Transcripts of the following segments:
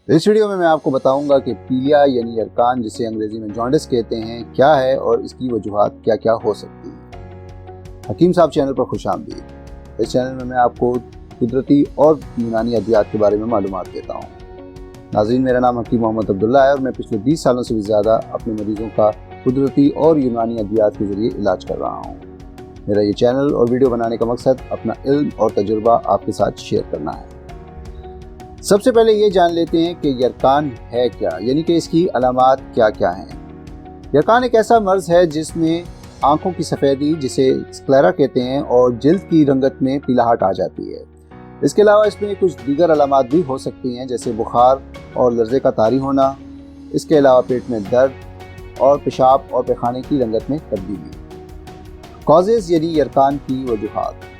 इस वीडियो में मैं आपको बताऊंगा कि पीलिया यानी यरकान, जिसे अंग्रेजी में जॉन्डिस कहते हैं, क्या है और इसकी वजूहात क्या क्या हो सकती हैं। हकीम साहब चैनल पर खुशामदीद। इस चैनल में मैं आपको कुदरती और यूनानी अद्वियात के बारे में मालूमात देता हूँ। नाज़रीन, मेरा नाम हकीम मोहम्मद अब्दुल्ला है और मैं पिछले 20 सालों से भी ज़्यादा अपने मरीज़ों का कुदरती और यूनानी अद्वियात के ज़रिए इलाज कर रहा हूँ। मेरा ये चैनल और वीडियो बनाने का मकसद अपना इल्म और तजुर्बा आपके साथ शेयर करना है। सबसे पहले ये जान लेते हैं कि यरकान है क्या, यानी कि इसकी अलामात क्या क्या हैं। यरकान एक ऐसा मर्ज़ है जिसमें आंखों की सफ़ेदी, जिसे स्क्लेरा कहते हैं, और जल्द की रंगत में पीलाहट आ जाती है। इसके अलावा इसमें कुछ दीगर अलामात भी हो सकती हैं, जैसे बुखार और लर्ज़े का तारी होना। इसके अलावा पेट में दर्द और पेशाब और पैखाने की रंगत में तब्दीली। कॉजेज़ यानी यरकान की वजूहात।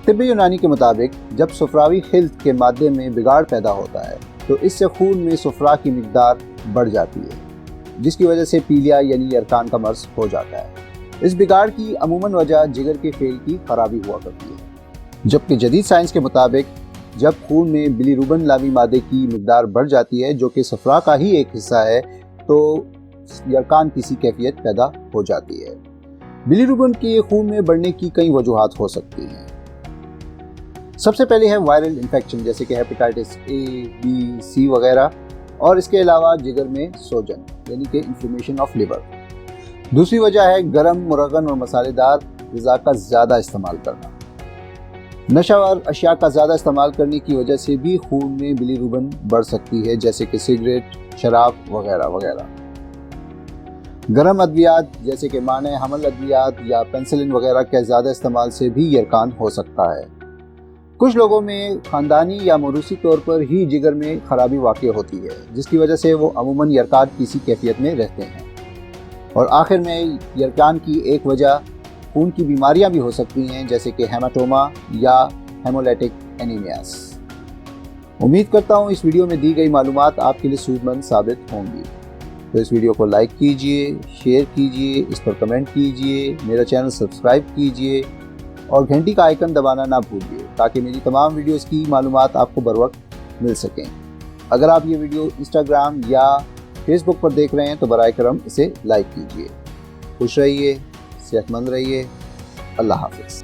तिब्बी यूनानी के मुताबिक जब सुफरावी खिल्त के मादे में बिगाड़ पैदा होता है तो इससे खून में सुफरा की मिकदार बढ़ जाती है, जिसकी वजह से पीलिया यानी यरकान का मर्ज हो जाता है। इस बिगाड़ की अमूमन वजह जिगर के फेल की खराबी हुआ करती है, जबकि जदीद साइंस के मुताबिक जब खून में बिलीरुबिन नामी मादे की मिकदार बढ़ जाती है, जो कि सुफरा का ही एक हिस्सा है, तो यरकान की कैफियत पैदा हो जाती है। बिलीरुबिन के खून में बढ़ने की कई वजूहात हो सकती हैं। सबसे पहले है वायरल इन्फेक्शन, जैसे कि हेपेटाइटिस ए, बी, सी वगैरह, और इसके अलावा जिगर में सोजन यानी कि इन्फ्लेमेशन ऑफ लिवर। दूसरी वजह है गरम, मुरगन और मसालेदार ग़िज़ा का ज़्यादा इस्तेमाल करना। नशावर अशिया का ज़्यादा इस्तेमाल करने की वजह से भी खून में बिलीरुबिन बढ़ सकती है, जैसे कि सिगरेट, शराब वगैरह वगैरह। गरम अद्वियात जैसे कि माने हमल अद्वियात या पेंसिलिन वगैरह के ज़्यादा इस्तेमाल से भी यरकान हो सकता है। कुछ लोगों में ख़ानदानी या मौरूसी तौर पर ही जिगर में खराबी वाक़ई होती है, जिसकी वजह से वो अमूमन यरकान की कैफियत में रहते हैं। और आखिर में यरकान की एक वजह खून की बीमारियां भी हो सकती हैं, जैसे कि हेमाटोमा या हेमोलाइटिक एनीमियास। उम्मीद करता हूँ इस वीडियो में दी गई मालूमात आपके लिए सूदमंद साबित होंगी। तो इस वीडियो को लाइक कीजिए, शेयर कीजिए, इस पर कमेंट कीजिए, मेरा चैनल सब्सक्राइब कीजिए और घंटी का आइकन दबाना ना भूलिए, ताकि मेरी तमाम वीडियोस की मालूमात आपको बर वक्त मिल सकें। अगर आप ये वीडियो इंस्टाग्राम या फेसबुक पर देख रहे हैं तो बराए करम इसे लाइक कीजिए। खुश रहिए, सेहतमंद रहिए। अल्लाह हाफ़िज़।